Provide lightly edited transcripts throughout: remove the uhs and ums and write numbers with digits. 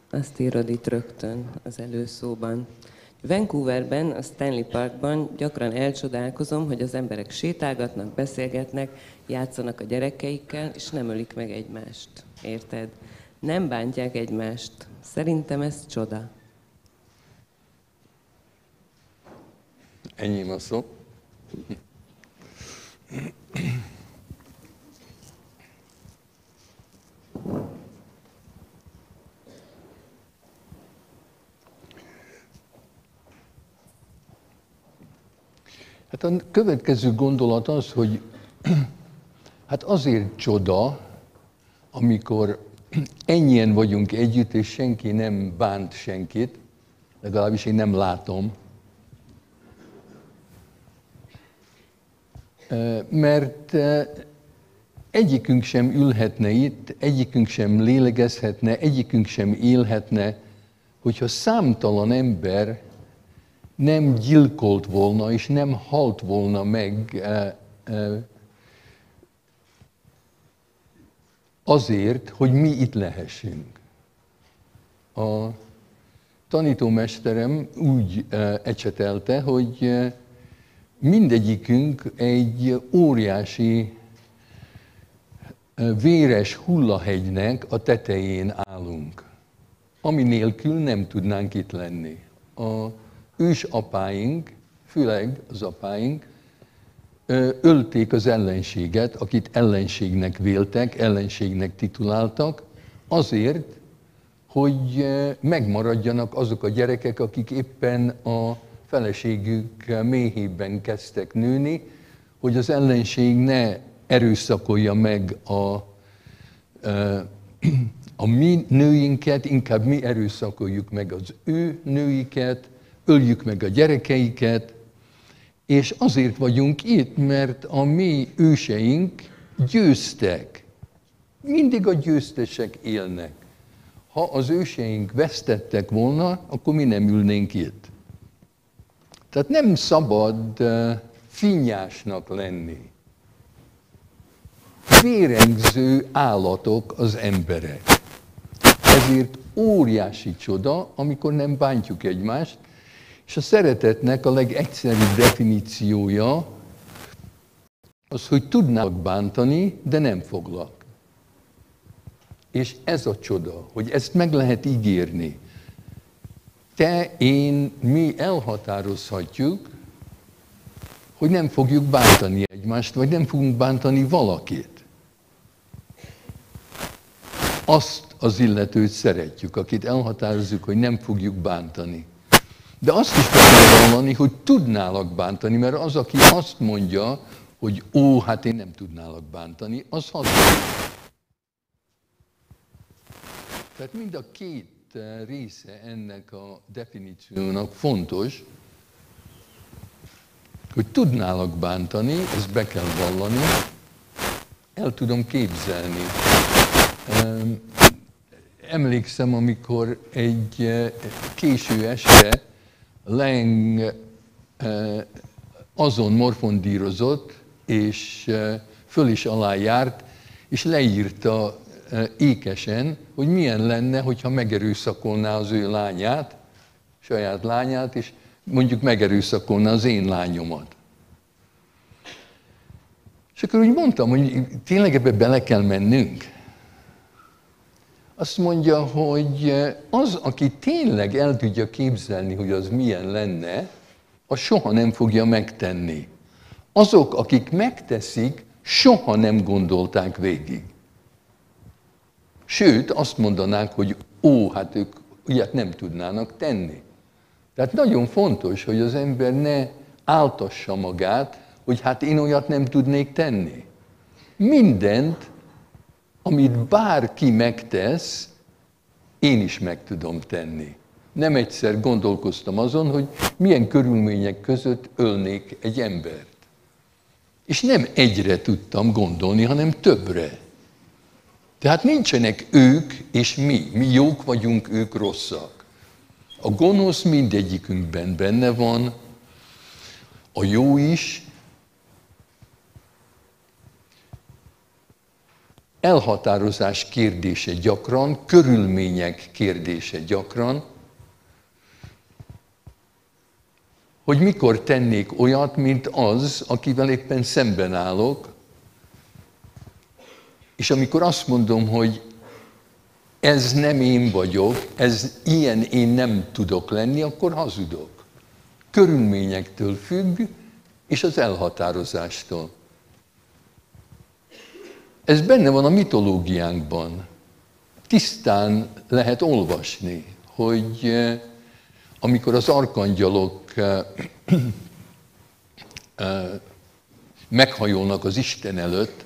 Azt írod itt rögtön az előszóban. Vancouverben, a Stanley Parkban gyakran elcsodálkozom, hogy az emberek sétálgatnak, beszélgetnek, játszanak a gyerekeikkel, és nem ölik meg egymást. Érted? Nem bántják egymást. Szerintem ez csoda. Enyém a szó. Hát a következő gondolat az, hogy hát azért csoda, amikor ennyien vagyunk együtt, és senki nem bánt senkit, legalábbis én nem látom, mert egyikünk sem ülhetne itt, egyikünk sem lélegezhetne, egyikünk sem élhetne, hogyha számtalan ember nem gyilkolt volna, és nem halt volna meg azért, hogy mi itt lehessünk. A tanítómesterem úgy ecsetelte, hogy mindegyikünk egy óriási véres hullahegynek a tetején állunk, ami nélkül nem tudnánk itt lenni. A ősapáink, főleg az apáink, ölték az ellenséget, akit ellenségnek véltek, ellenségnek tituláltak, azért, hogy megmaradjanak azok a gyerekek, akik éppen a feleségük méhében kezdtek nőni, hogy az ellenség ne erőszakolja meg a mi nőinket, inkább mi erőszakoljuk meg az ő nőiket, öljük meg a gyerekeiket, és azért vagyunk itt, mert a mi őseink győztek. Mindig a győztesek élnek. Ha az őseink vesztettek volna, akkor mi nem ülnénk itt. Tehát nem szabad finnyásnak lenni. Vérengző állatok az emberek. Ezért óriási csoda, amikor nem bántjuk egymást, és a szeretetnek a legegyszerűbb definíciója az, hogy tudnák bántani, de nem foglak. És ez a csoda, hogy ezt meg lehet ígérni. Te, én, mi elhatározhatjuk, hogy nem fogjuk bántani egymást, vagy nem fogunk bántani valakit. Azt az illetőt szeretjük, akit elhatározzuk, hogy nem fogjuk bántani. De azt is be kell vallani, hogy tudnálak bántani, mert az, aki azt mondja, hogy hát én nem tudnálak bántani, az hazudzik. Tehát mind a két része ennek a definíciónak fontos, hogy tudnálak bántani, ezt be kell vallani, el tudom képzelni. Emlékszem, amikor egy késő este Lang azon morfondírozott, és föl is alá járt, és leírta ékesen, hogy milyen lenne, hogyha megerőszakolná az ő lányát, saját lányát, és mondjuk megerőszakolná az én lányomat. És akkor úgy mondtam, hogy tényleg ebbe bele kell mennünk. Azt mondja, hogy az, aki tényleg el tudja képzelni, hogy az milyen lenne, az soha nem fogja megtenni. Azok, akik megteszik, soha nem gondolták végig. Sőt, azt mondanák, hogy hát ők ilyet nem tudnának tenni. Tehát nagyon fontos, hogy az ember ne áltassa magát, hogy hát én olyat nem tudnék tenni. Mindent, amit bárki megtesz, én is meg tudom tenni. Nem egyszer gondolkoztam azon, hogy milyen körülmények között ölnék egy embert. És nem egyre tudtam gondolni, hanem többre. Tehát nincsenek ők és mi. Mi jók vagyunk, ők rosszak. A gonosz mindegyikünkben benne van, a jó is. elhatározás kérdése gyakran, körülmények kérdése gyakran, hogy mikor tennék olyat, mint az, akivel éppen szemben állok, és amikor azt mondom, hogy ez nem én vagyok, ez ilyen én nem tudok lenni, akkor hazudok. Körülményektől függ, és az elhatározástól. Ez benne van a mitológiánkban. Tisztán lehet olvasni, hogy amikor az arkangyalok meghajolnak az Isten előtt,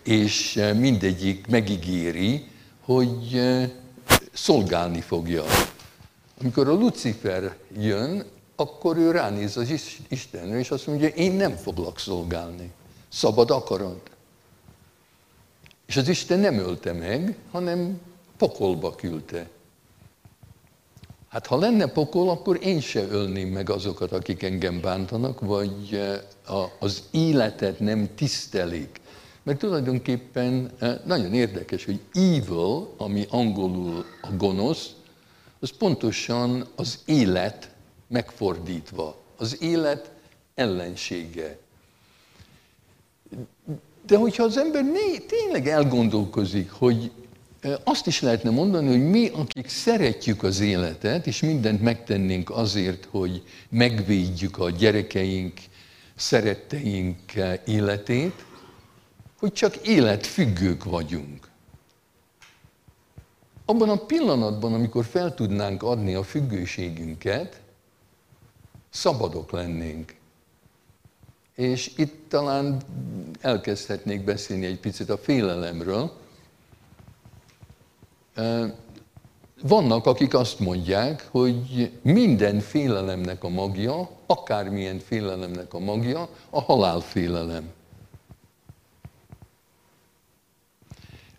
és mindegyik megígéri, hogy szolgálni fogja. Amikor a Lucifer jön, akkor ő ránéz az Istenre, és azt mondja, én nem foglak szolgálni. Szabad akarod. És az Isten nem ölte meg, hanem pokolba küldte. Hát ha lenne pokol, akkor én se ölném meg azokat, akik engem bántanak, vagy az életet nem tisztelik. Mert tulajdonképpen nagyon érdekes, hogy evil, ami angolul a gonosz, az pontosan az élet megfordítva. Az élet ellensége. De hogyha az ember tényleg elgondolkozik, hogy azt is lehetne mondani, hogy mi, akik szeretjük az életet, és mindent megtennénk azért, hogy megvédjük a gyerekeink, szeretteink életét, hogy csak életfüggők vagyunk. Abban a pillanatban, amikor fel tudnánk adni a függőségünket, szabadok lennénk. És itt talán elkezdhetnék beszélni egy picit a félelemről. Vannak, akik azt mondják, hogy minden félelemnek a magja, akármilyen félelemnek a magja, a halálfélelem.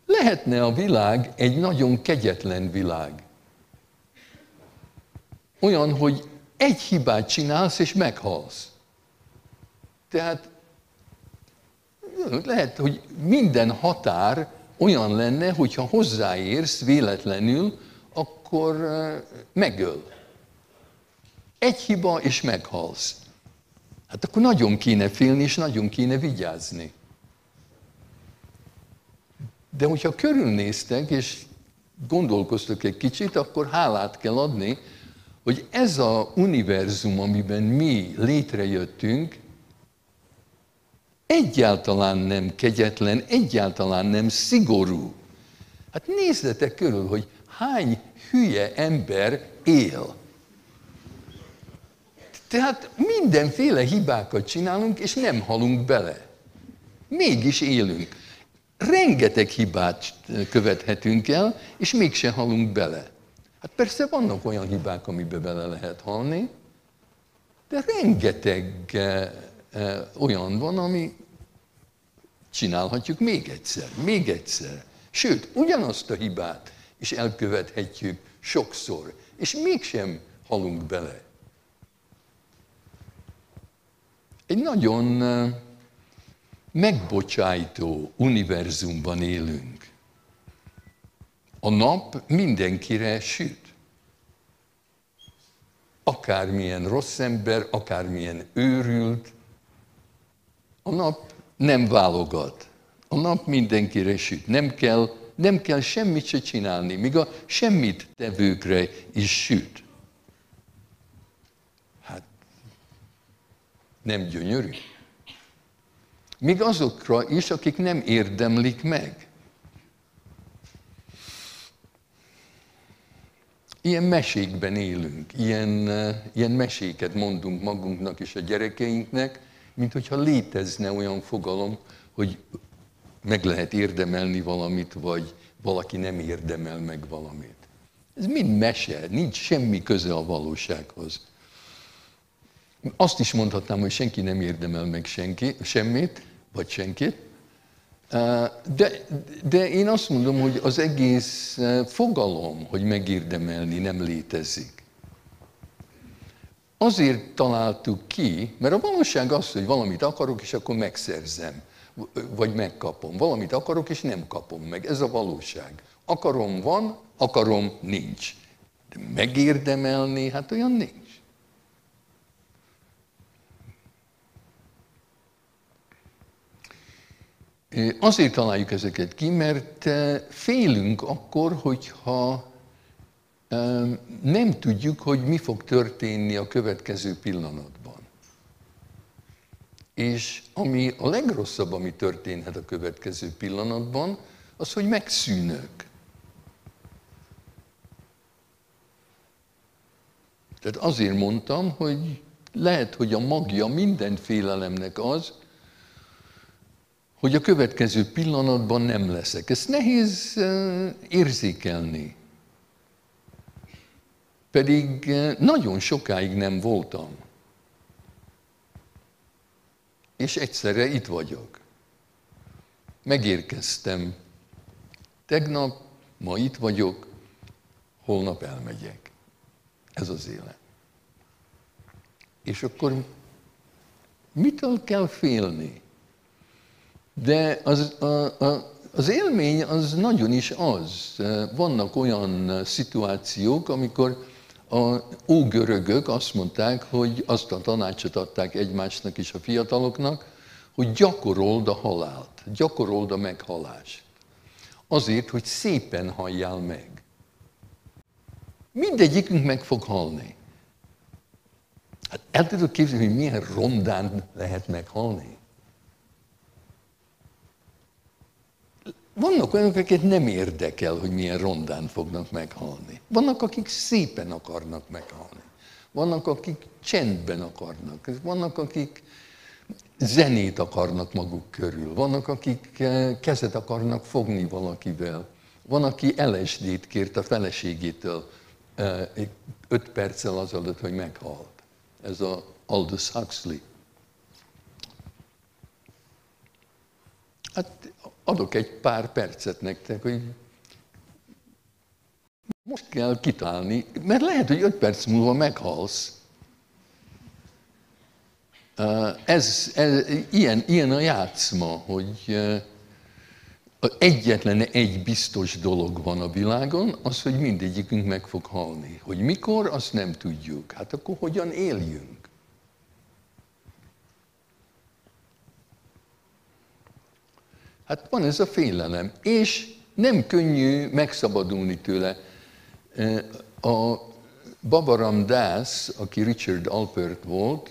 Lehetne a világ egy nagyon kegyetlen világ. Olyan, hogy egy hibát csinálsz, és meghalsz. Tehát lehet, hogy minden határ olyan lenne, hogyha hozzáérsz véletlenül, akkor megöl. Egy hiba, és meghalsz. Hát akkor nagyon kéne félni, és nagyon kéne vigyázni. De hogyha körülnéztek, és gondolkoztok egy kicsit, akkor hálát kell adni, hogy ez az univerzum, amiben mi létrejöttünk, egyáltalán nem kegyetlen, egyáltalán nem szigorú. Hát nézzetek körül, hogy hány hülye ember él. Tehát mindenféle hibákat csinálunk, és nem halunk bele. Mégis élünk. Rengeteg hibát követhetünk el, és mégse halunk bele. Hát persze vannak olyan hibák, amiben bele lehet halni, de rengeteg olyan van, ami csinálhatjuk még egyszer. Sőt, ugyanazt a hibát is elkövethetjük sokszor, és mégsem halunk bele. Egy nagyon megbocsájtó univerzumban élünk. A nap mindenkire süt. Akármilyen rossz ember, akármilyen őrült, a nap nem válogat. A nap mindenkire süt. Nem kell semmit se csinálni, míg a semmit tevőkre is süt. Hát, nem gyönyörű? Még azokra is, akik nem érdemlik meg. Ilyen mesékben élünk, ilyen meséket mondunk magunknak és a gyerekeinknek, mint hogyha létezne olyan fogalom, hogy meg lehet érdemelni valamit, vagy valaki nem érdemel meg valamit. Ez mind mese, nincs semmi köze a valósághoz. Azt is mondhatnám, hogy senki nem érdemel meg semmit, vagy senkit, de én azt mondom, hogy az egész fogalom, hogy megérdemelni, nem létezik. Azért találtuk ki, mert a valóság az, hogy valamit akarok, és akkor megszerzem. vagy megkapom. Valamit akarok, és nem kapom meg. Ez a valóság. Akarom van, akarom nincs. De megérdemelni, hát olyan nincs. Azért találjuk ezeket ki, mert félünk akkor, hogyha nem tudjuk, hogy mi fog történni a következő pillanatban. És ami a legrosszabb, ami történhet a következő pillanatban, az, hogy megszűnök. Tehát azért mondtam, hogy lehet, hogy a magja minden félelemnek az, hogy a következő pillanatban nem leszek. Ezt nehéz érzékelni. Pedig nagyon sokáig nem voltam. És egyszerre itt vagyok. Megérkeztem tegnap, ma itt vagyok, holnap elmegyek. Ez az élet. És akkor mitől kell félni? De az élmény az nagyon is az. Vannak olyan szituációk, amikor az ógörögök azt mondták, hogy azt a tanácsot adták egymásnak és a fiataloknak, hogy gyakorold a halált, gyakorold a meghalást. Azért, hogy szépen halljál meg. Mindegyikünk meg fog halni. Hát el tudod képzelni, hogy milyen rondán lehet meghalni? Vannak olyanok, akiket nem érdekel, hogy milyen rondán fognak meghalni. Vannak, akik szépen akarnak meghalni. Vannak, akik csendben akarnak. Vannak, akik zenét akarnak maguk körül. Vannak, akik kezet akarnak fogni valakivel. Van, aki LSD-t kért a feleségétől 5 perccel azelőtt, hogy meghalt. Ez a Aldous Huxley. Hát adok egy pár percet nektek, hogy most kell kitalálni, mert lehet, hogy 5 perc múlva meghalsz. Ilyen a játszma, hogy egyetlen egy biztos dolog van a világon, az, hogy mindegyikünk meg fog halni. Hogy mikor, azt nem tudjuk. Hát akkor hogyan éljünk? Hát van ez a félelem, és nem könnyű megszabadulni tőle. A Baba Ram Dass, aki Richard Alpert volt,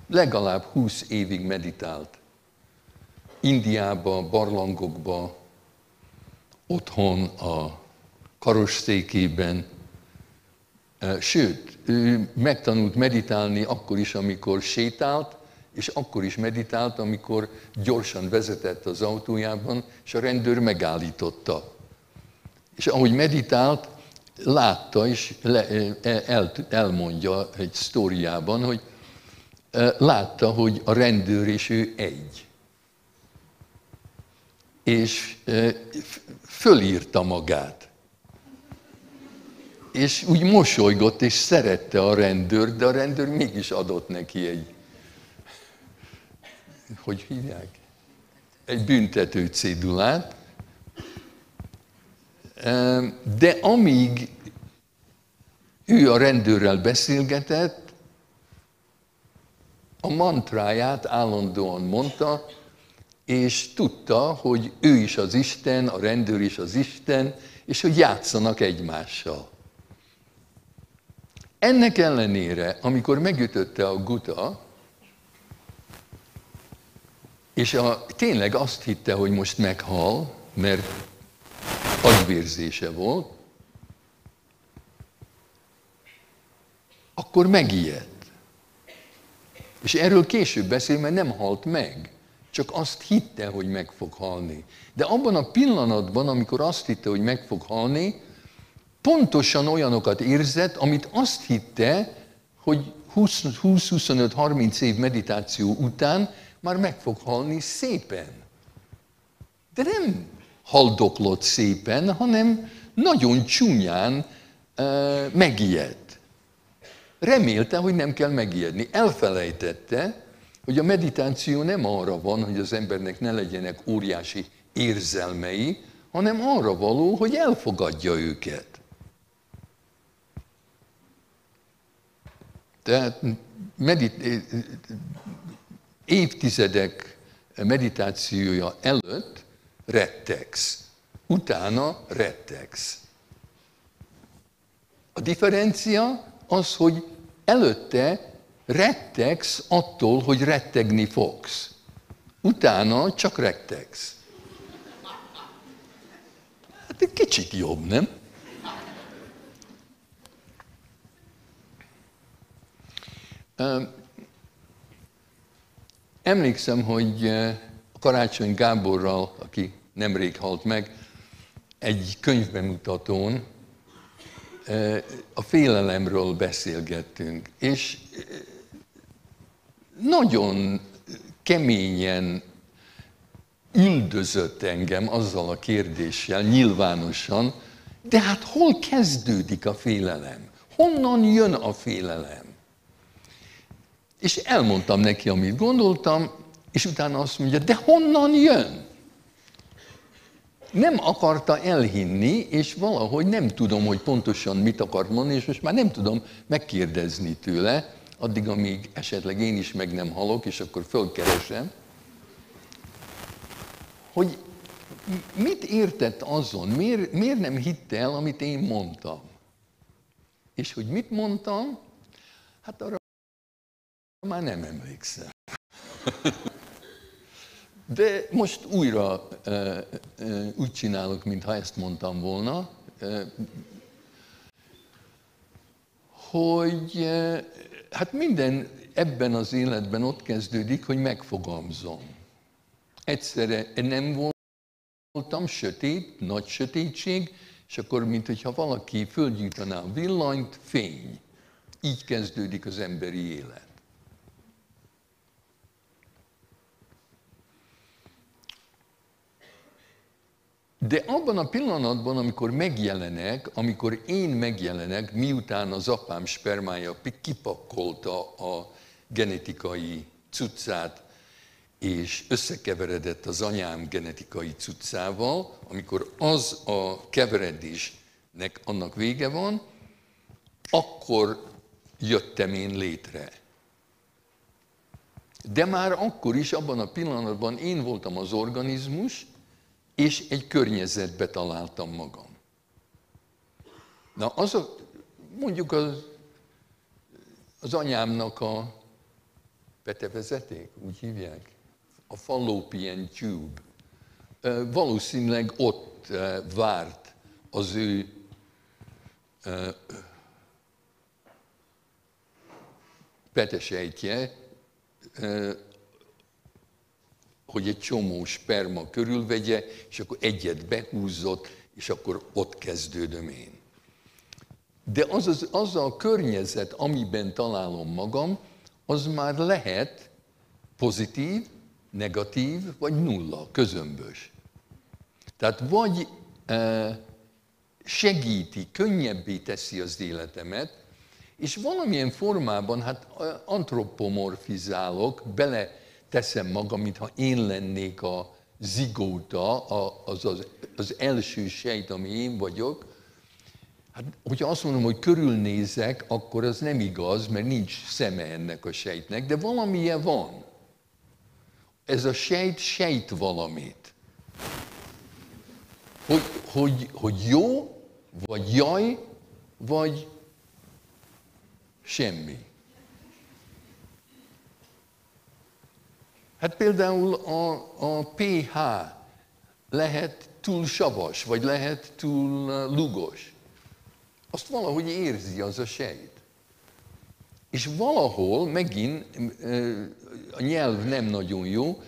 legalább 20 évig meditált. Indiába, barlangokba, otthon, a karosszékében. Sőt, ő megtanult meditálni akkor is, amikor sétált, és akkor is meditált, amikor gyorsan vezetett az autójában, és a rendőr megállította. És ahogy meditált, látta, és elmondja egy sztóriában, hogy látta, hogy a rendőr és ő egy. És fölírta magát. És úgy mosolygott, és szerette a rendőrt, de a rendőr mégis adott neki egy, hogy hívják? Egy büntető cédulát. De amíg ő a rendőrrel beszélgetett, a mantráját állandóan mondta, és tudta, hogy ő is az Isten, a rendőr is az Isten, és hogy játszanak egymással. Ennek ellenére, amikor megütötte a guta, és tényleg azt hitte, hogy most meghal, mert agyvérzése volt, akkor megijedt. És erről később beszél, mert nem halt meg. Csak azt hitte, hogy meg fog halni. De abban a pillanatban, amikor azt hitte, hogy meg fog halni, pontosan olyanokat érzett, amit azt hitte, hogy 20-25-30 év meditáció után már meg fog halni szépen. De nem haldoklott szépen, hanem nagyon csúnyán megijedt. Remélte, hogy nem kell megijedni. Elfelejtette, hogy a meditáció nem arra van, hogy az embernek ne legyenek óriási érzelmei, hanem arra való, hogy elfogadja őket. Tehát évtizedek meditációja előtt rettegsz, utána rettegsz. A differencia az, hogy előtte rettegsz attól, hogy rettegni fogsz. Utána csak rettegsz. Hát egy kicsit jobb, nem? Emlékszem, hogy Karácsony Gáborral, aki nemrég halt meg, egy könyvbemutatón a félelemről beszélgettünk, és nagyon keményen üldözött engem azzal a kérdéssel, nyilvánosan, de hát hol kezdődik a félelem? Honnan jön a félelem? És elmondtam neki, amit gondoltam, és utána azt mondja, de honnan jön? Nem akarta elhinni, és valahogy nem tudom, hogy pontosan mit akart mondani, és most már nem tudom megkérdezni tőle, addig, amíg esetleg én is meg nem halok, és akkor fölkeresem, hogy mit értett azon, miért nem hitte el, amit én mondtam. És hogy mit mondtam, hát arra már nem emlékszem. De most újra úgy csinálok, mintha ezt mondtam volna, hogy hát minden ebben az életben ott kezdődik, hogy megfogalmazom. Egyszerre nem voltam sötét, nagy sötétség, és akkor, mintha valaki fölgyújtaná a villanyt, fény. Így kezdődik az emberi élet. De abban a pillanatban, amikor megjelenek, amikor én megjelenek, miután az apám spermája kipakkolta a genetikai cuccát, és összekeveredett az anyám genetikai cuccával, amikor az a keveredésnek annak vége van, akkor jöttem én létre. De már akkor is, abban a pillanatban én voltam az organizmus, és egy környezetbe találtam magam. Na, mondjuk az anyámnak a petevezeték, úgy hívják, a fallopian tube. Valószínűleg ott várt az ő petesejtje, hogy egy csomó sperma körülvegye, és akkor egyet behúzott, és akkor ott kezdődöm én. De az a környezet, amiben találom magam, az már lehet pozitív, negatív, vagy nulla, közömbös. Tehát vagy segíti, könnyebbé teszi az életemet, és valamilyen formában hát antropomorfizálok, teszem magam, mintha én lennék a zigóta, az első sejt, ami én vagyok. Hát, hogyha azt mondom, hogy körülnézek, akkor az nem igaz, mert nincs szeme ennek a sejtnek, de valamilyen van. Ez a sejt valamit. Hogy jó, vagy jaj, vagy semmi. Hát például a pH lehet túl savas, vagy lehet túl lugos. Azt valahogy érzi az a sejt. És valahol megint a nyelv nem nagyon jó,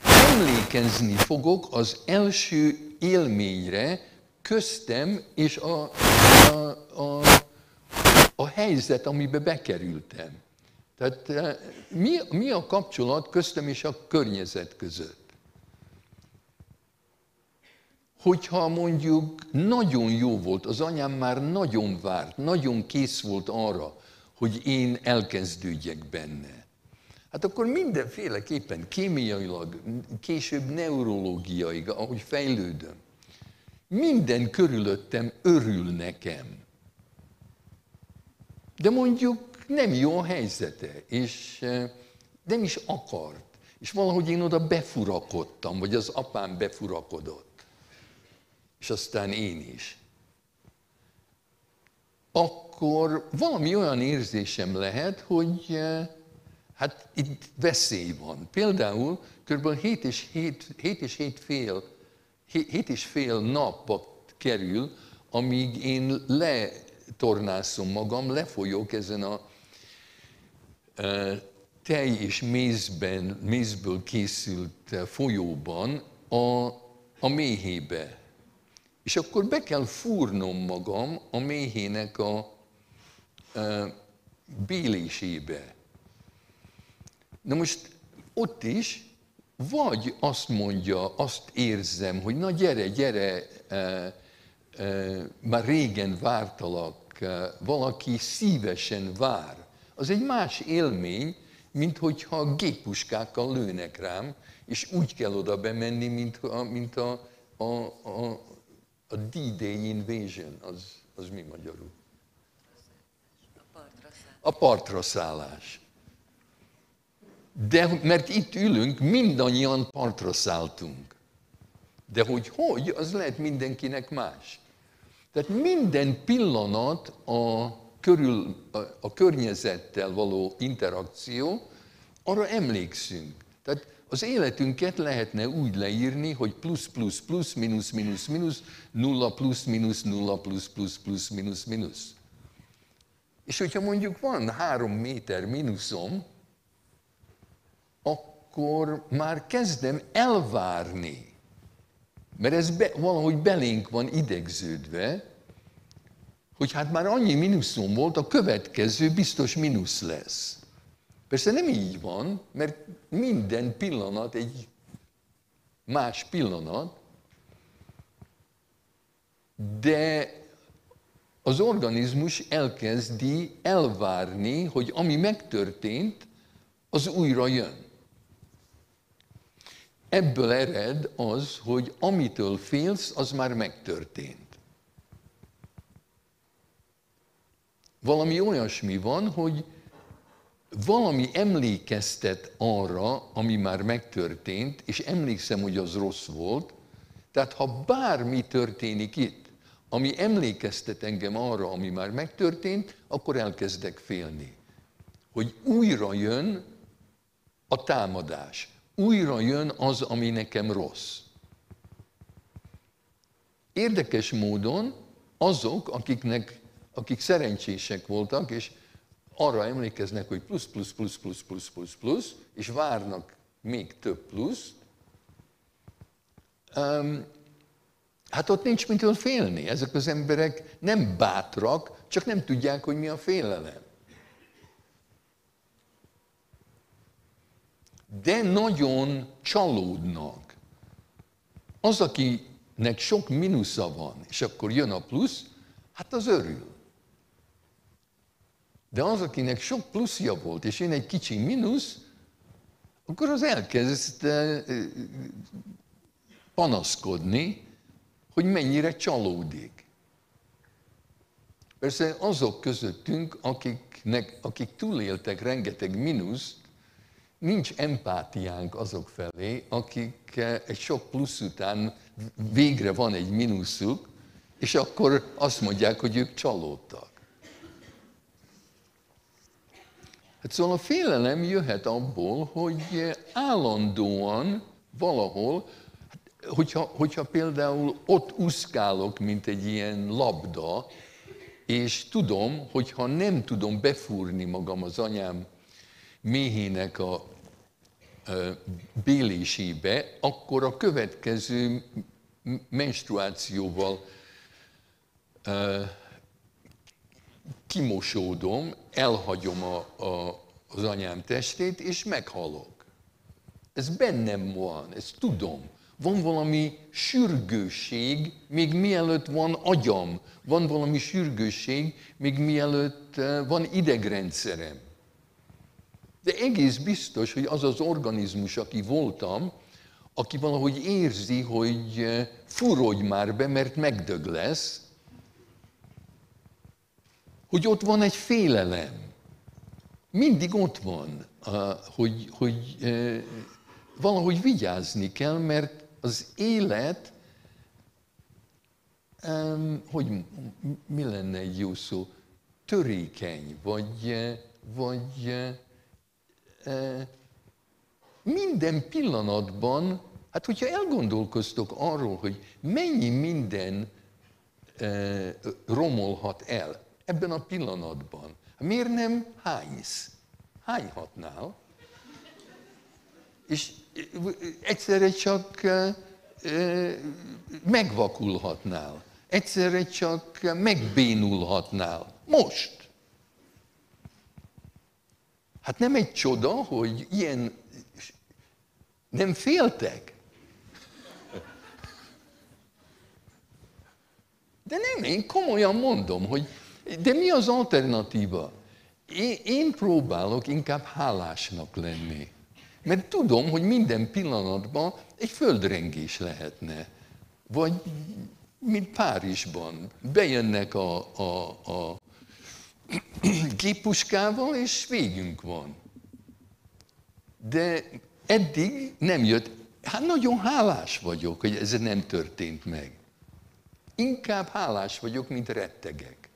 emlékezni fogok az első élményre köztem és a helyzet, amiben bekerültem. Tehát mi a kapcsolat köztem és a környezet között? Hogyha mondjuk nagyon jó volt, az anyám már nagyon várt, nagyon kész volt arra, hogy én elkezdődjek benne. hát akkor mindenféleképpen kémiailag, később neurológiailag, ahogy fejlődöm, minden körülöttem örül nekem. De mondjuk nem jó a helyzete, és nem is akart. És valahogy én oda befurakodtam, vagy az apám befurakodott. És aztán én is. Akkor valami olyan érzésem lehet, hogy hát itt veszély van. Például kb. 7,5 napba kerül, amíg én letornászom magam, lefolyok ezen a tej és mézből készült folyóban a méhébe. És akkor be kell fúrnom magam a méhének a bélésébe. Na most ott is vagy azt mondja, azt érzem, hogy na gyere, már régen vártalak, valaki szívesen vár. Az egy más élmény, mint hogyha géppuskákkal lőnek rám, és úgy kell oda bemenni, mint a D-Day Invasion, az mi magyarul? A partra szállás. De mert itt ülünk, mindannyian partra szálltunk. De hogy, az lehet mindenkinek más. Tehát minden pillanat a környezettel való interakció, arra emlékszünk. Tehát az életünket lehetne úgy leírni, hogy plusz, plusz, plusz, mínusz, mínusz, mínusz, nulla, plusz, mínusz, nulla, plusz, plusz, plusz, mínusz, mínusz. És hogyha mondjuk van 3 méter mínuszom, akkor már kezdem elvárni, mert ez valahogy belénk van idegződve, hogy hát már annyi mínuszom volt, a következő biztos mínusz lesz. Persze nem így van, mert minden pillanat egy más pillanat, de az organizmus elkezdi elvárni, hogy ami megtörtént, az újra jön. Ebből ered az, hogy amitől félsz, az már megtörtént. Valami olyasmi van, hogy valami emlékeztet arra, ami már megtörtént, és emlékszem, hogy az rossz volt. Tehát ha bármi történik itt, ami emlékeztet engem arra, ami már megtörtént, akkor elkezdek félni. Hogy újra jön a támadás. Újra jön az, ami nekem rossz. Érdekes módon azok, akik szerencsések voltak, és arra emlékeznek, hogy plusz, plusz, plusz, plusz, plusz, plusz, plusz, és várnak még több pluszt, hát ott nincs mitől félni. Ezek az emberek nem bátrak, csak nem tudják, hogy mi a félelem. De nagyon csalódnak. Az, akinek sok mínusza van, és akkor jön a plusz, hát az örül. De az, akinek sok pluszja volt, és jön egy kicsi mínusz, akkor az elkezd panaszkodni, hogy mennyire csalódik. Persze azok közöttünk, akik túléltek rengeteg mínuszt, nincs empátiánk azok felé, akik egy sok plusz után végre van egy mínuszuk, és akkor azt mondják, hogy ők csalódtak. Hát szóval a félelem jöhet abból, hogy állandóan valahol, hogyha például ott úszkálok, mint egy ilyen labda, és tudom, hogy ha nem tudom befúrni magam az anyám méhének a bélésébe, akkor a következő menstruációval kimosódom, elhagyom az anyám testét, és meghalok. Ez bennem van, ezt tudom. Van valami sürgősség, még mielőtt van agyam. Van valami sürgősség, még mielőtt van idegrendszerem. De egész biztos, hogy az az organizmus, aki voltam, aki valahogy érzi, hogy furodj már be, mert megdög lesz, hogy ott van egy félelem. Mindig ott van, hogy valahogy vigyázni kell, mert az élet, hogy mi lenne egy jó szó, törékeny, vagy minden pillanatban, hát hogyha elgondolkoztok arról, hogy mennyi minden romolhat el ebben a pillanatban, miért nem hánysz? Hányhatnál? És egyszerre csak megvakulhatnál. Egyszerre csak megbénulhatnál. Most. Hát nem egy csoda, hogy ilyen nem féltek. De nem, én komolyan mondom, hogy de mi az alternatíva? Én próbálok inkább hálásnak lenni. Mert tudom, hogy minden pillanatban egy földrengés lehetne. Vagy, mint Párizsban, bejönnek a géppuskával, és végünk van. De eddig nem jött. Hát nagyon hálás vagyok, hogy ez nem történt meg. Inkább hálás vagyok, mint rettegek.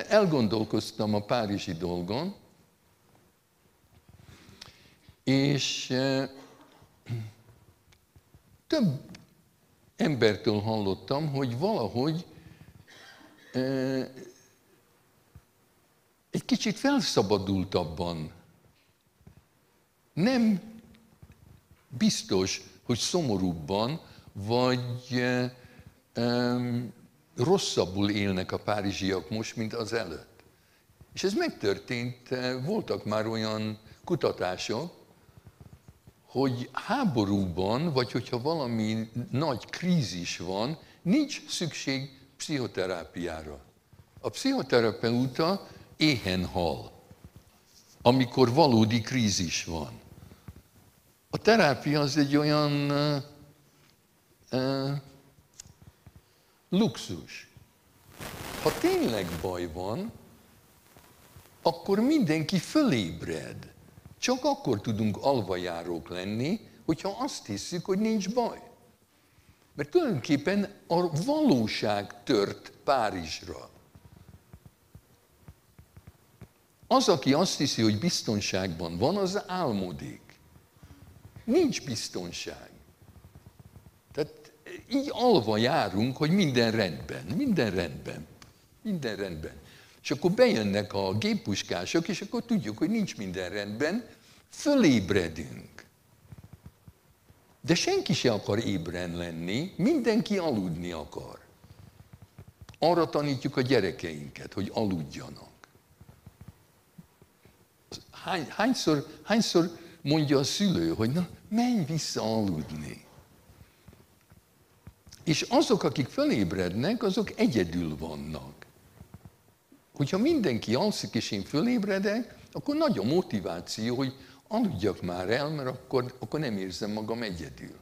Elgondolkoztam a párizsi dolgon, és több embertől hallottam, hogy valahogy egy kicsit felszabadultabban, nem biztos, hogy szomorúbban, vagy rosszabbul élnek a párizsiak most, mint az előtt. És ez megtörtént, voltak már olyan kutatások, hogy háborúban, vagy hogyha valami nagy krízis van, nincs szükség pszichoterápiára. A pszichoterapeuta éhen hal, amikor valódi krízis van. A terápia az egy olyan luxus. Ha tényleg baj van, akkor mindenki fölébred. Csak akkor tudunk alvajárók lenni, hogyha azt hiszük, hogy nincs baj. Mert tulajdonképpen a valóság tört Párizsra. Az, aki azt hiszi, hogy biztonságban van, az álmodik. Nincs biztonság. Tehát így alva járunk, hogy minden rendben, minden rendben, minden rendben. És akkor bejönnek a géppuskások, és akkor tudjuk, hogy nincs minden rendben, fölébredünk. De senki se akar ébren lenni, mindenki aludni akar. Arra tanítjuk a gyerekeinket, hogy aludjanak. Hányszor mondja a szülő, hogy na, menj vissza aludni. És azok, akik fölébrednek, azok egyedül vannak. Hogyha mindenki alszik, és én fölébredek, akkor nagy a motiváció, hogy aludjak már el, mert akkor nem érzem magam egyedül.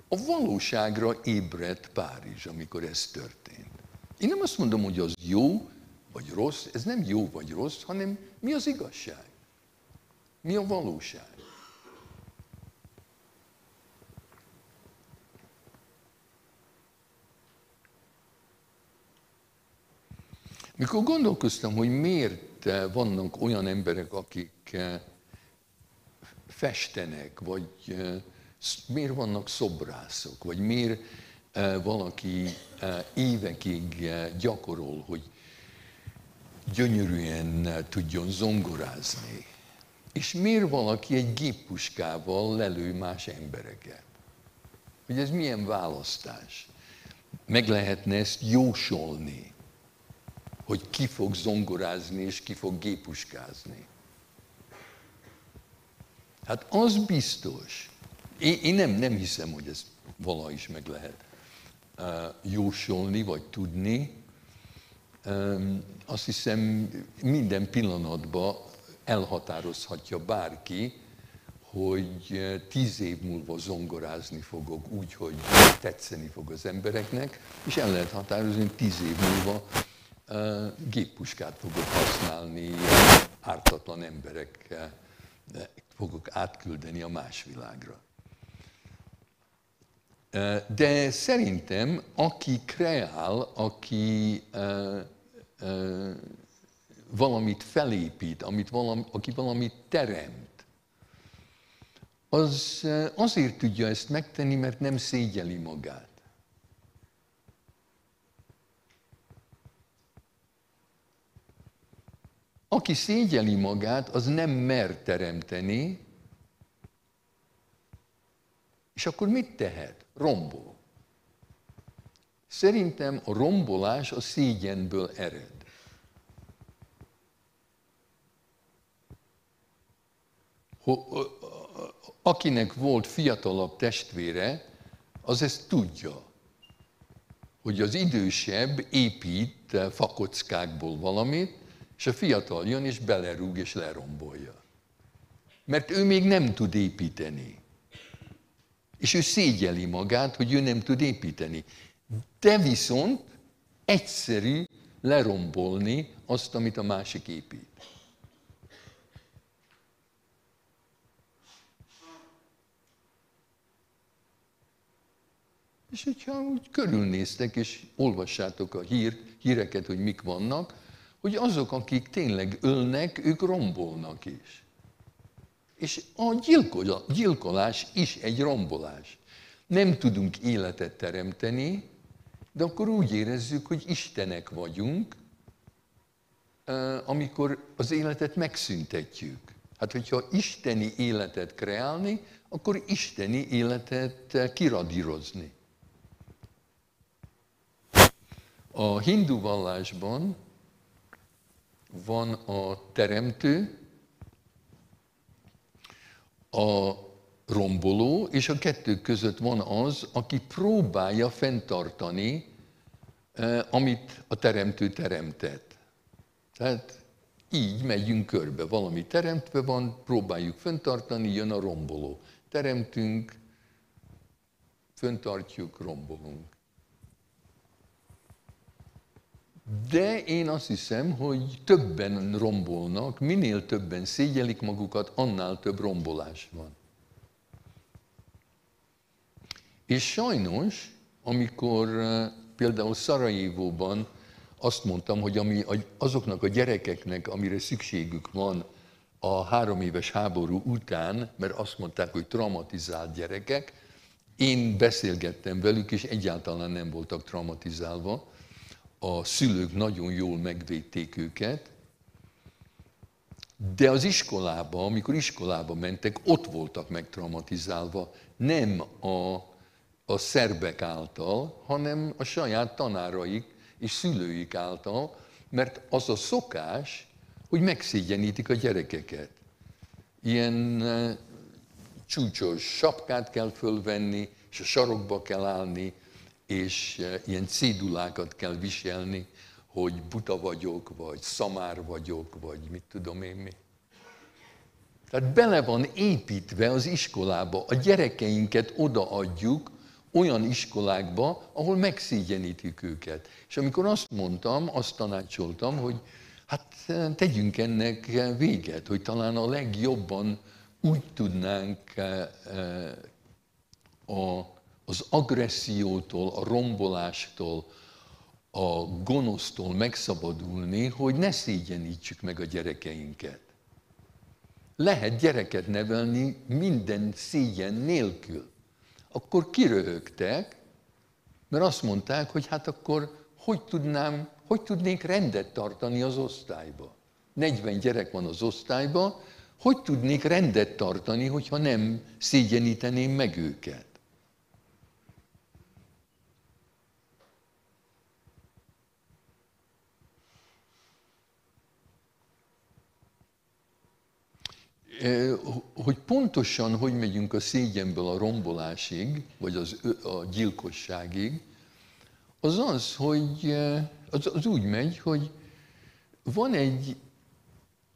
A valóságra ébredt Párizs, amikor ez történt. Én nem azt mondom, hogy az jó vagy rossz, ez nem jó vagy rossz, hanem mi az igazság? Mi a valóság? Mikor gondolkoztam, hogy miért vannak olyan emberek, akik festenek, vagy miért vannak szobrászok, vagy miért valaki évekig gyakorol, hogy gyönyörűen tudjon zongorázni. És miért valaki egy géppuskával lelő más embereket? Hogy ez milyen választás? Meg lehetne ezt jósolni, hogy ki fog zongorázni, és ki fog géppuskázni. Hát az biztos. Én nem hiszem, hogy ez valaha is meg lehet. jósolni vagy tudni. Azt hiszem, minden pillanatban elhatározhatja bárki, hogy 10 év múlva zongorázni fogok úgy, hogy tetszeni fog az embereknek, és el lehet határozni, hogy 10 év múlva géppuskát fogok használni, ártatlan emberek fogok átküldeni a más világra. De szerintem, aki kreál, aki valamit felépít, aki valamit teremt, az azért tudja ezt megtenni, mert nem szégyeli magát. Aki szégyeli magát, az nem mer teremteni, és akkor mit tehet? Rombol. Szerintem a rombolás a szégyenből ered. Akinek volt fiatalabb testvére, az ezt tudja, hogy az idősebb épít fakockákból valamit, és a fiatal jön és belerúg és lerombolja. Mert ő még nem tud építeni. És ő szégyeli magát, hogy ő nem tud építeni. De viszont egyszerű lerombolni azt, amit a másik épít. És hogyha úgy körülnéztek, és olvassátok a híreket, hogy mik vannak, hogy azok, akik tényleg ölnek, ők rombolnak is. És a gyilkolás is egy rombolás. Nem tudunk életet teremteni, de akkor úgy érezzük, hogy istenek vagyunk, amikor az életet megszüntetjük. Hát, hogyha isteni életet kreálni, akkor isteni életet kiradírozni. A hindu vallásban van a teremtő, a romboló, és a kettő között van az, aki próbálja fenntartani, amit a teremtő teremtett. Tehát így megyünk körbe. Valami teremtve van, próbáljuk fenntartani, jön a romboló. Teremtünk, fenntartjuk, rombolunk. De én azt hiszem, hogy többen rombolnak, minél többen szégyelik magukat, annál több rombolás van. És sajnos, amikor például Szarajevóban azt mondtam, hogy azoknak a gyerekeknek, amire szükségük van a 3 éves háború után, mert azt mondták, hogy traumatizált gyerekek, én beszélgettem velük, és egyáltalán nem voltak traumatizálva. A szülők nagyon jól megvédték őket, de az iskolában, amikor iskolába mentek, ott voltak megtraumatizálva, nem a szerbek által, hanem a saját tanáraik és szülőik által, mert az a szokás, hogy megszégyenítik a gyerekeket. Ilyen csúcsos sapkát kell fölvenni, és a sarokba kell állni, és ilyen cédulákat kell viselni, hogy buta vagyok, vagy szamár vagyok, vagy mit tudom én mi. Tehát bele van építve az iskolába, a gyerekeinket odaadjuk olyan iskolákba, ahol megszégyenítik őket. És amikor azt mondtam, azt tanácsoltam, hogy hát tegyünk ennek véget, hogy talán a legjobban úgy tudnánk az agressziótól, a rombolástól, a gonosztól megszabadulni, hogy ne szégyenítsük meg a gyerekeinket. Lehet gyereket nevelni minden szégyen nélkül. Akkor kiröhögtek, mert azt mondták, hogy hát akkor hogy tudnék rendet tartani az osztályba? 40 gyerek van az osztályban, hogy tudnék rendet tartani, hogyha nem szégyeníteném meg őket? Hogy pontosan hogy megyünk a szégyenből a rombolásig, vagy a gyilkosságig, az az, hogy az úgy megy, hogy van egy,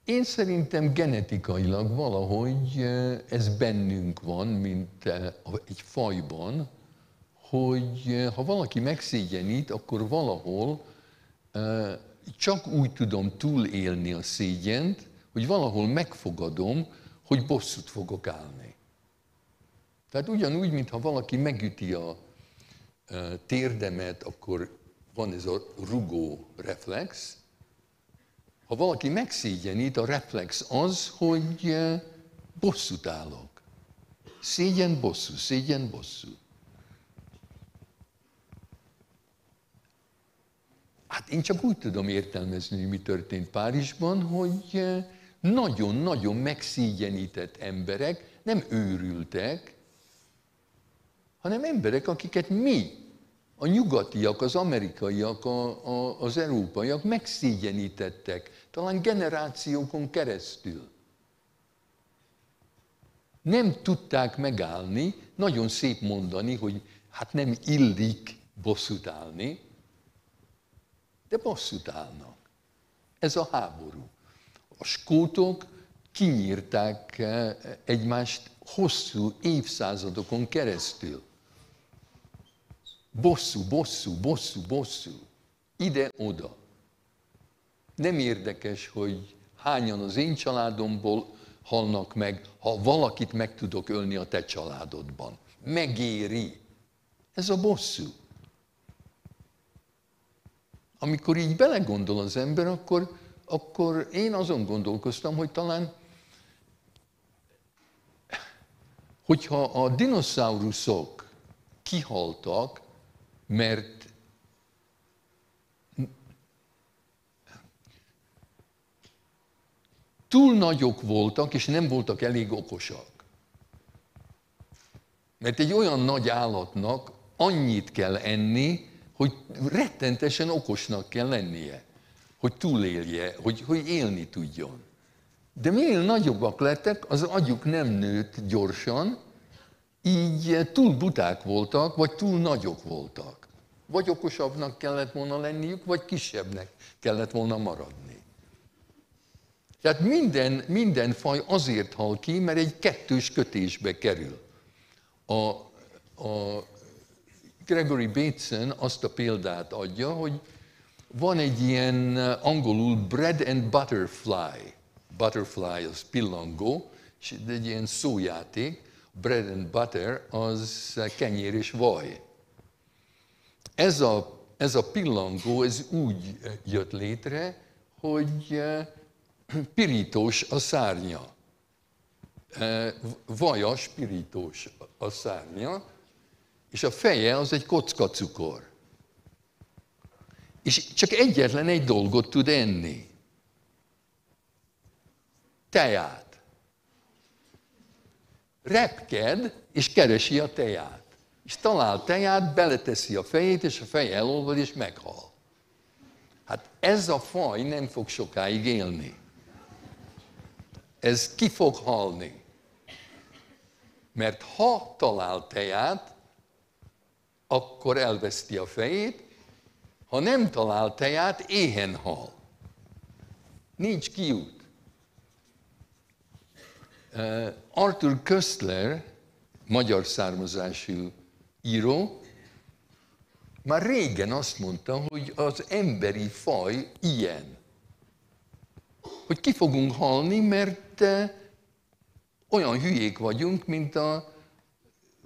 én szerintem genetikailag valahogy ez bennünk van, mint egy fajban, hogy ha valaki megszégyenít, akkor valahol csak úgy tudom túlélni a szégyent, hogy valahol megfogadom, hogy bosszút fogok állni. Tehát ugyanúgy, mintha valaki megüti a térdemet, akkor van ez a rugó reflex. Ha valaki megszégyenít, a reflex az, hogy bosszút állok. Szégyen, bosszú, szégyen, bosszú. Hát én csak úgy tudom értelmezni, hogy mi történt Párizsban, hogy nagyon-nagyon megszégyenített emberek, nem őrültek, hanem emberek, akiket mi, a nyugatiak, az amerikaiak, az európaiak megszégyenítettek, talán generációkon keresztül. Nem tudták megállni, nagyon szép mondani, hogy hát nem illik bosszút állni, de bosszút állnak. Ez a háború. A skótok kinyírták egymást hosszú évszázadokon keresztül. Bosszú, bosszú, bosszú, bosszú. Ide-oda. Nem érdekes, hogy hányan az én családomból halnak meg, ha valakit meg tudok ölni a te családodban. Megéri. Ez a bosszú. Amikor így belegondol az ember, akkor én azon gondolkoztam, hogy talán, hogyha a dinoszauruszok kihaltak, mert túl nagyok voltak, és nem voltak elég okosak. Mert egy olyan nagy állatnak annyit kell enni, hogy rettentesen okosnak kell lennie, hogy túlélje, hogy élni tudjon. De minél nagyobbak lettek, az agyuk nem nőtt gyorsan, így túl buták voltak, vagy túl nagyok voltak. Vagy okosabbnak kellett volna lenniük, vagy kisebbnek kellett volna maradni. Tehát minden faj azért hal ki, mert egy kettős kötésbe kerül. A Gregory Bateson azt a példát adja, hogy van egy ilyen angolul bread and butterfly. Butterfly az pillangó, és egy ilyen szójáték. Bread and butter az kenyér és vaj. Ez a pillangó ez úgy jött létre, hogy pirítós a szárnya. Vajas, pirítós a szárnya, és a feje az egy kocka cukor. És csak egyetlen egy dolgot tud enni. Teját. Repked, és keresi a teját. És talál teját, beleteszi a fejét, és a feje elolvad, és meghal. Hát ez a faj nem fog sokáig élni. Ez ki fog halni. Mert ha talál teját, akkor elveszti a fejét, ha nem talál teját, éhen hal. Nincs kiút. Arthur Koestler, magyar származású író, már régen azt mondta, hogy az emberi faj ilyen. Hogy ki fogunk halni, mert olyan hülyék vagyunk, mint a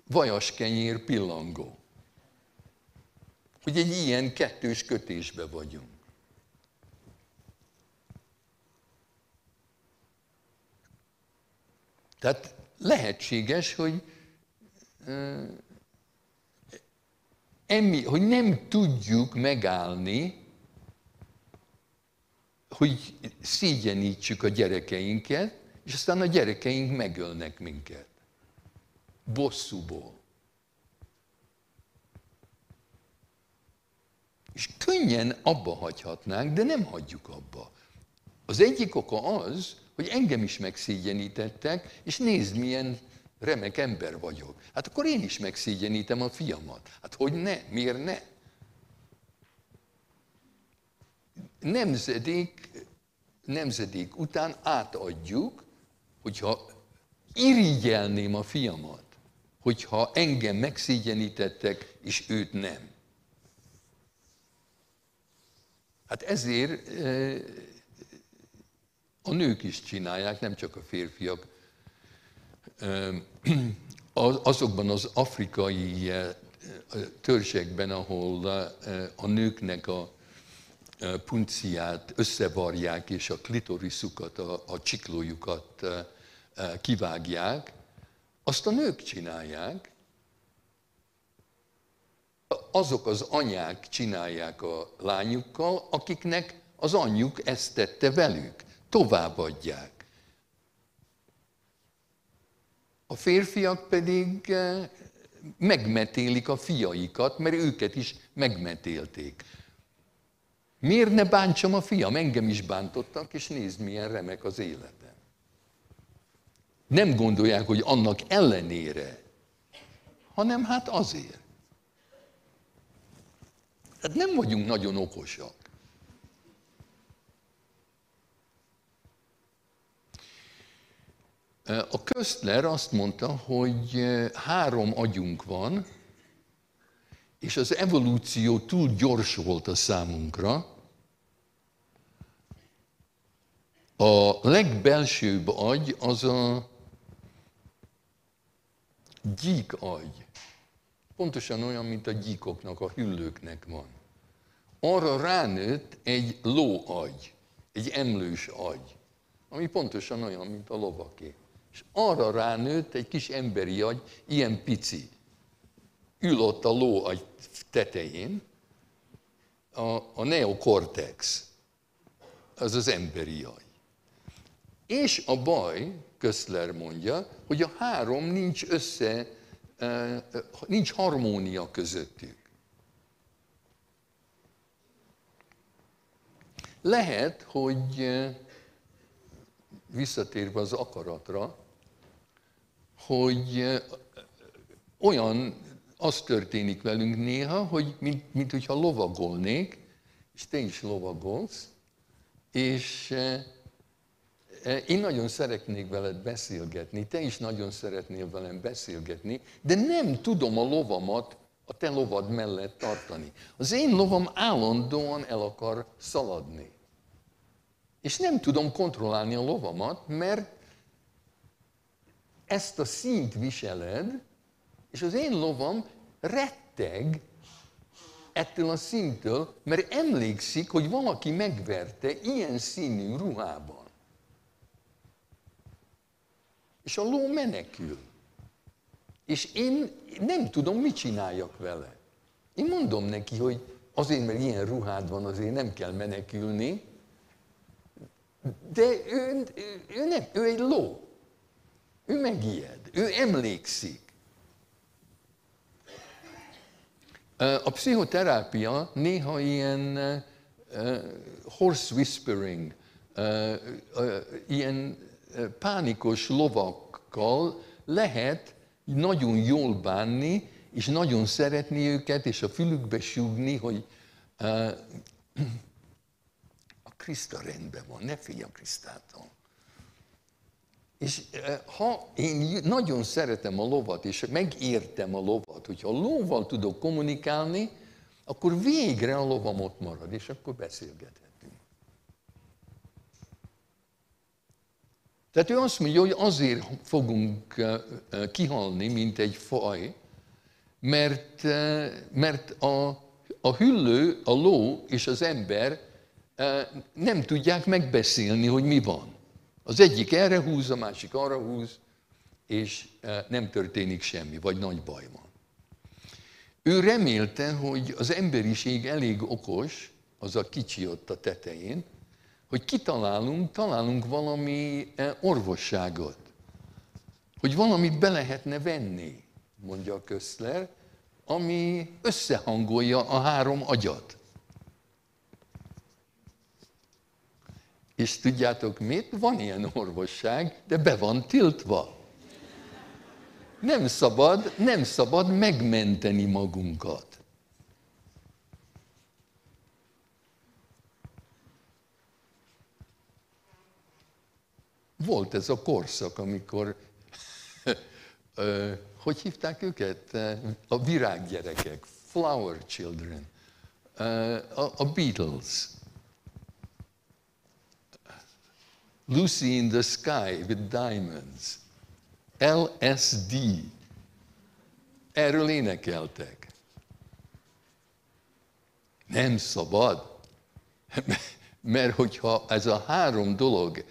vajaskenyér pillangó. Hogy egy ilyen kettős kötésbe vagyunk. Tehát lehetséges, hogy nem tudjuk megállni, hogy szégyenítsük a gyerekeinket, és aztán a gyerekeink megölnek minket. Bosszúból. És könnyen abba hagyhatnánk, de nem hagyjuk abba. Az egyik oka az, hogy engem is megszégyenítettek, és nézd, milyen remek ember vagyok. Hát akkor én is megszégyenítem a fiamat. Hát hogy ne? Miért ne? nemzedék után átadjuk, hogyha irigyelném a fiamat, hogyha engem megszégyenítettek, és őt nem. Hát ezért a nők is csinálják, nem csak a férfiak. Azokban az afrikai törzsekben, ahol a nőknek a punciát összevarják, és a klitoriszukat, a csiklójukat kivágják, azt a nők csinálják. Azok az anyák csinálják a lányukkal, akiknek az anyjuk ezt tette velük. Továbbadják. A férfiak pedig megmetélik a fiaikat, mert őket is megmetélték. Miért ne bántsam a fiam? Engem is bántottak, és nézd, milyen remek az életem. Nem gondolják, hogy annak ellenére, hanem hát azért. Hát nem vagyunk nagyon okosak. A Köstler azt mondta, hogy 3 agyunk van, és az evolúció túl gyors volt a számunkra. A legbelsőbb agy az a gyík agy. Pontosan olyan, mint a gyíkoknak, a hüllőknek van. Arra ránőtt egy lóagy, egy emlős agy, ami pontosan olyan, mint a lovaké. És arra ránőtt egy kis emberi agy, ilyen pici. Ül ott a lóagy tetején, a neokortex, az az emberi agy. És a baj, Köstler mondja, hogy a 3 nincs harmónia közöttük. Lehet, hogy visszatérve az akaratra, hogy az történik velünk néha, hogy mint hogyha lovagolnék, és te is lovagolsz, és én nagyon szeretnék veled beszélgetni, te is nagyon szeretnél velem beszélgetni, de nem tudom a lovamat a te lovad mellett tartani. Az én lovam állandóan el akar szaladni. És nem tudom kontrollálni a lovamat, mert ezt a színt viseled, és az én lovam retteg ettől a színtől, mert emlékszik, hogy valaki megverte ilyen színű ruhában. És a ló menekül. És én nem tudom, mit csináljak vele. Én mondom neki, hogy azért, mert ilyen ruhád van, azért nem kell menekülni, de ő egy ló. Ő megijed, ő emlékszik. A pszichoterápia néha ilyen horse whispering, ilyen pánikos lovakkal lehet nagyon jól bánni, és nagyon szeretni őket, és a fülükbe súgni, hogy a Kriszta rendben van, ne félj a Krisztától. És ha én nagyon szeretem a lovat, és megértem a lovat, hogyha a lóval tudok kommunikálni, akkor végre a lovam ott marad, és akkor beszélgethetünk. Tehát ő azt mondja, hogy azért fogunk kihalni, mint egy faj, mert a hüllő, a ló és az ember nem tudják megbeszélni, hogy mi van. Az egyik erre húz, a másik arra húz, és nem történik semmi, vagy nagy baj van. Ő remélte, hogy az emberiség elég okos, az a kicsi ott a tetején, hogy találunk valami orvosságot, hogy valamit be lehetne venni, mondja a Köstler, ami összehangolja a 3 agyat. És tudjátok mit? Van ilyen orvosság, de be van tiltva. Nem szabad megmenteni magunkat. volt ez a korszak, amikor, hogy hívták őket? A virággyerekek, flower children, a Beatles, Lucy in the Sky with Diamonds, LSD. Erről énekeltek. Nem szabad, mert hogyha ez a három dolog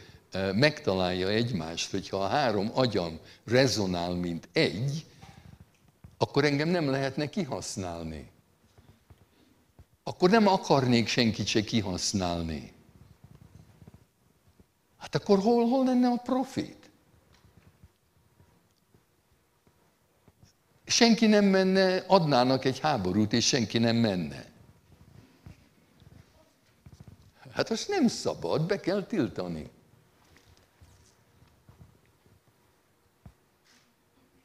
megtalálja egymást, hogyha a három agyam rezonál, mint egy, akkor engem nem lehetne kihasználni. Akkor nem akarnék senkit se kihasználni. Hát akkor hol lenne a profit? Senki nem menne, adnának egy háborút, és senki nem menne. Hát azt nem szabad, be kell tiltani.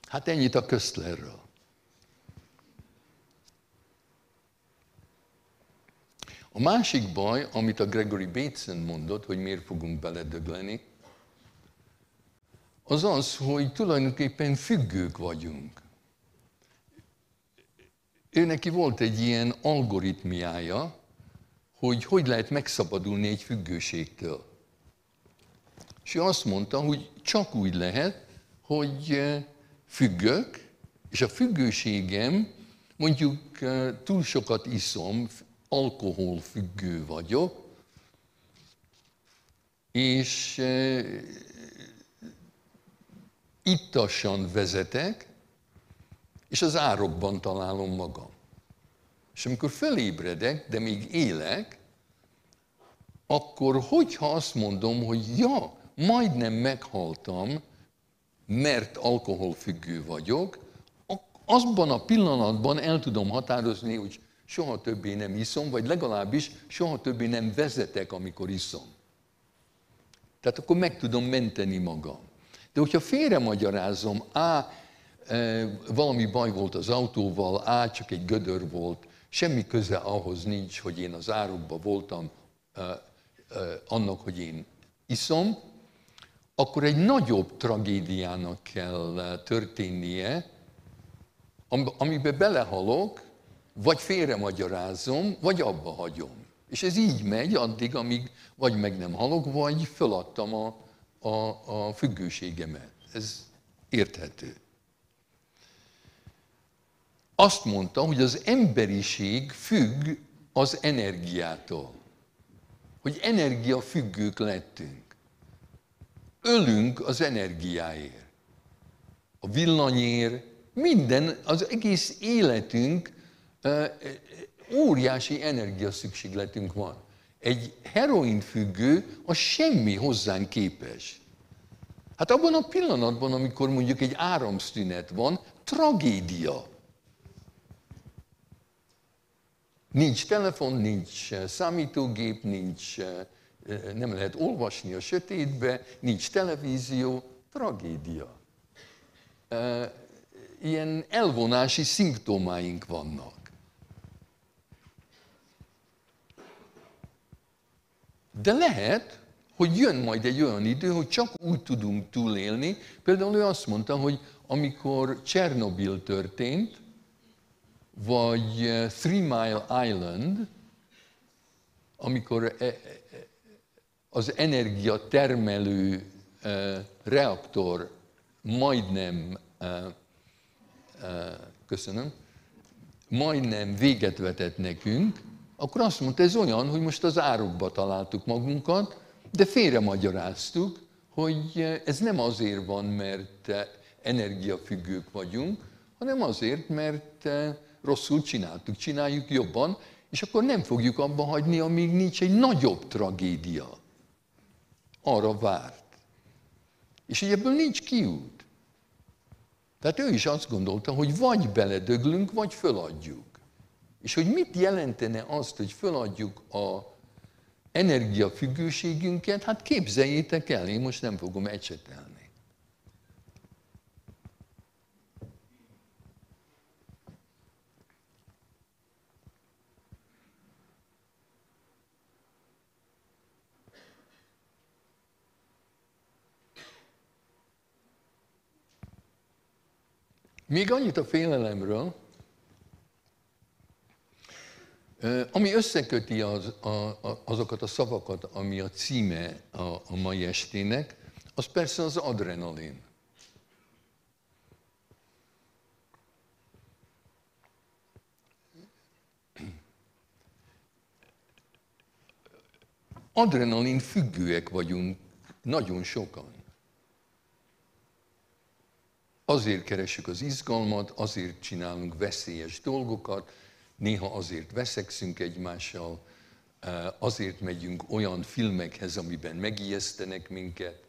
Hát ennyit a Köszlerről. A másik baj, amit a Gregory Bateson mondott, hogy miért fogunk beledögleni, az az, hogy tulajdonképpen függők vagyunk. Neki volt egy ilyen algoritmiája, hogy lehet megszabadulni egy függőségtől. És ő azt mondta, hogy csak úgy lehet, hogy függök, és a függőségem, mondjuk túl sokat iszom, alkoholfüggő vagyok, és ittasan vezetek, és az árokban találom magam. És amikor felébredek, de még élek, akkor hogyha azt mondom, hogy ja, majdnem meghaltam, mert alkoholfüggő vagyok, azban a pillanatban el tudom határozni, hogy soha többé nem iszom, vagy legalábbis soha többé nem vezetek, amikor iszom. Tehát akkor meg tudom menteni magam. De hogyha félremagyarázom, valami baj volt az autóval, csak egy gödör volt, semmi köze ahhoz nincs, hogy én az árokban voltam annak, hogy én iszom, akkor egy nagyobb tragédiának kell történnie, amiben belehalok, vagy félremagyarázom, vagy abba hagyom. És ez így megy addig, amíg vagy meg nem halok, vagy föladtam a függőségemet. Ez érthető. Azt mondta, hogy az emberiség függ az energiától. Hogy energiafüggők lettünk. Ölünk az energiáért. A villanyért, minden, az egész életünk, óriási energiaszükségletünk van. Egy heroinfüggő, az semmi hozzánk képes. Hát abban a pillanatban, amikor mondjuk egy áramszünet van, tragédia. Nincs telefon, nincs számítógép, nem lehet olvasni a sötétbe, nincs televízió, tragédia. Ilyen elvonási szimptomáink vannak. De lehet, hogy jön majd egy olyan idő, hogy csak úgy tudunk túlélni. Például ő azt mondta, hogy amikor Csernobil történt, vagy Three Mile Island, amikor az energiatermelő reaktor majdnem véget vetett nekünk, akkor azt mondta, ez olyan, hogy most az árokba találtuk magunkat, de félremagyaráztuk, hogy ez nem azért van, mert energiafüggők vagyunk, hanem azért, mert rosszul csináltuk, csináljuk jobban, és akkor nem fogjuk abba hagyni, amíg nincs egy nagyobb tragédia. Arra várt. És hogy ebből nincs kiút. Tehát ő is azt gondolta, hogy vagy beledöglünk, vagy föladjuk. És hogy mit jelentene azt, hogy föladjuk az energiafüggőségünket, hát képzeljétek el, én most nem fogom ecsetelni. Még annyit a félelemről, ami összeköti azokat a szavakat, ami a címe a mai estének, az persze az adrenalin. Adrenalin függőek vagyunk nagyon sokan. Azért keresünk az izgalmat, azért csinálunk veszélyes dolgokat, néha azért veszekszünk egymással, azért megyünk olyan filmekhez, amiben megijesztenek minket.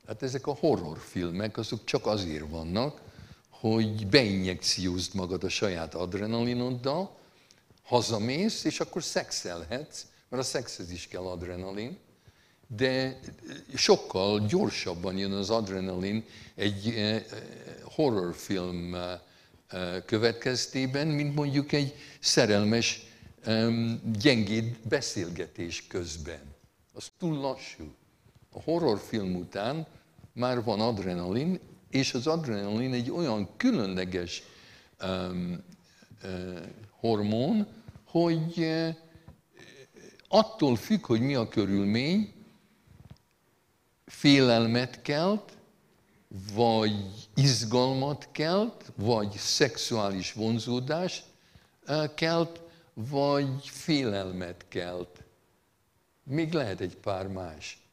Hát ezek a horrorfilmek, azok csak azért vannak, hogy beinjekciózd magad a saját adrenalinoddal, hazamész, és akkor szexelhetsz, mert a szexhez is kell adrenalin, de sokkal gyorsabban jön az adrenalin egy horrorfilm következtében, mint mondjuk egy szerelmes, gyengéd beszélgetés közben. Az túl lassú. A horrorfilm után már van adrenalin, és az adrenalin egy olyan különleges hormon, hogy attól függ, hogy mi a körülmény, félelmet kelt, vagy izgalmat kelt, vagy szexuális vonzódást kelt, vagy félelmet kelt. Még lehet egy pár más.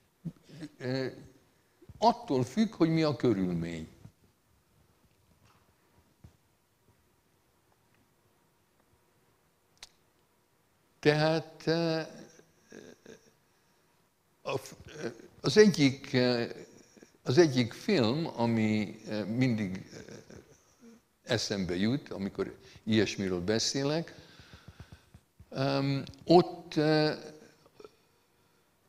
Attól függ, hogy mi a körülmény. Tehát az egyik film, ami mindig eszembe jut, amikor ilyesmiről beszélek, ott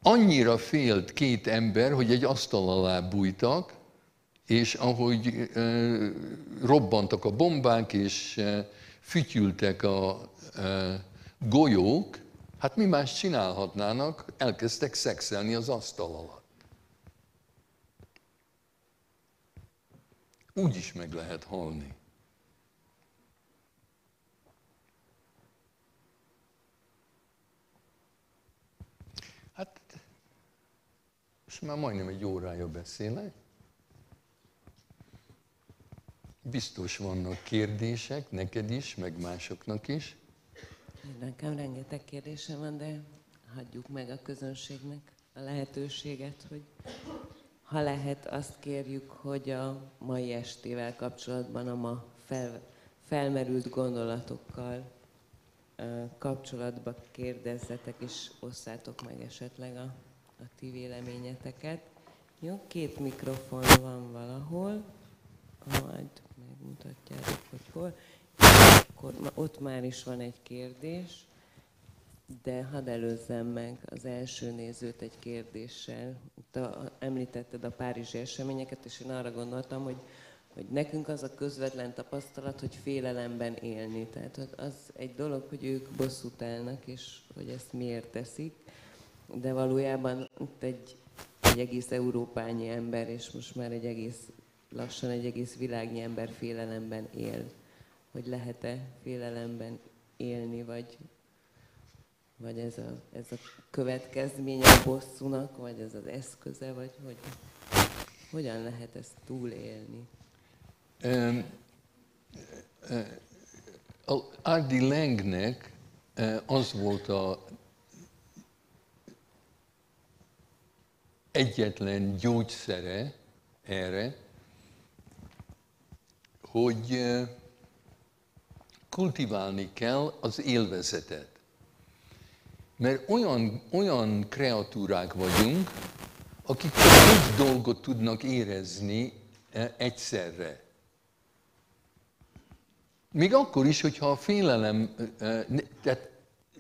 annyira félt két ember, hogy egy asztal alá bújtak, és ahogy robbantak a bombák, és fütyültek a golyók, hát mi más csinálhatnának, elkezdtek szexelni az asztal alatt. Úgy is meg lehet halni. Hát, most már majdnem egy órája beszélek. Biztos vannak kérdések, neked is, meg másoknak is. Nekem rengeteg kérdésem van, de hagyjuk meg a közönségnek a lehetőséget, hogy ha lehet, azt kérjük, hogy a mai estével kapcsolatban a ma felmerült gondolatokkal kapcsolatban kérdezzetek, és osszátok meg esetleg a ti véleményeteket. Jó, 2 mikrofon van valahol, majd megmutatjátok, hogy hol. Akkor ott már is van egy kérdés, de hadd előzzem meg az első nézőt egy kérdéssel. Említetted a párizsi eseményeket, és én arra gondoltam, hogy nekünk az a közvetlen tapasztalat, hogy félelemben élni. Tehát az egy dolog, hogy ők bosszút állnak, és hogy ezt miért teszik, de valójában itt egy egész európányi ember, és most már lassan egy egész világnyi ember félelemben él. Hogy lehet-e félelemben élni, vagy ez a következménye a bosszúnak, vagy ez az eszköze, vagy hogyan lehet ezt túlélni? Ardi Langnek az volt az egyetlen gyógyszere erre, hogy kultiválni kell az élvezetet. Mert olyan kreatúrák vagyunk, akik csak egy dolgot tudnak érezni egyszerre. Még akkor is, hogyha a félelem, tehát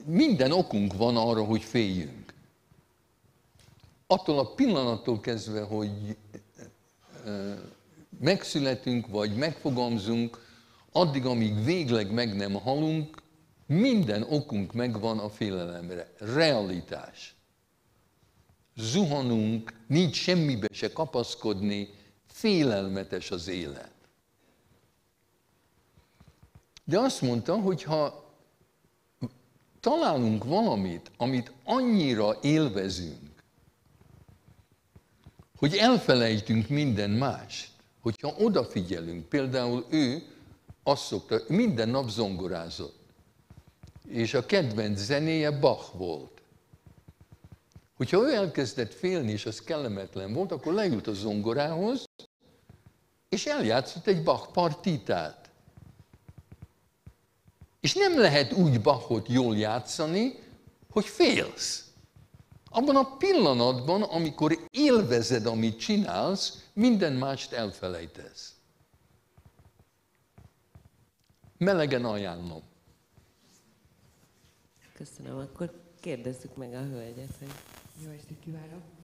minden okunk van arra, hogy féljünk. Attól a pillanattól kezdve, hogy megszületünk, vagy megfogalmazunk, addig, amíg végleg meg nem halunk, minden okunk megvan a félelemre. Realitás. Zuhanunk, nincs semmibe se kapaszkodni, félelmetes az élet. De azt mondta, hogy ha találunk valamit, amit annyira élvezünk, hogy elfelejtünk minden mást, hogyha odafigyelünk, például ő azt szokta, minden nap zongorázott, és a kedvenc zenéje Bach volt. Hogyha ő elkezdett félni, és az kellemetlen volt, akkor leült a zongorához, és eljátszott egy Bach partitát. És nem lehet úgy Bachot jól játszani, hogy félsz. Abban a pillanatban, amikor élvezed, amit csinálsz, minden mást elfelejtesz. Melegen ajánlom. Köszönöm, akkor kérdezzük meg a hölgyet, hogy... Jó estét kívánok!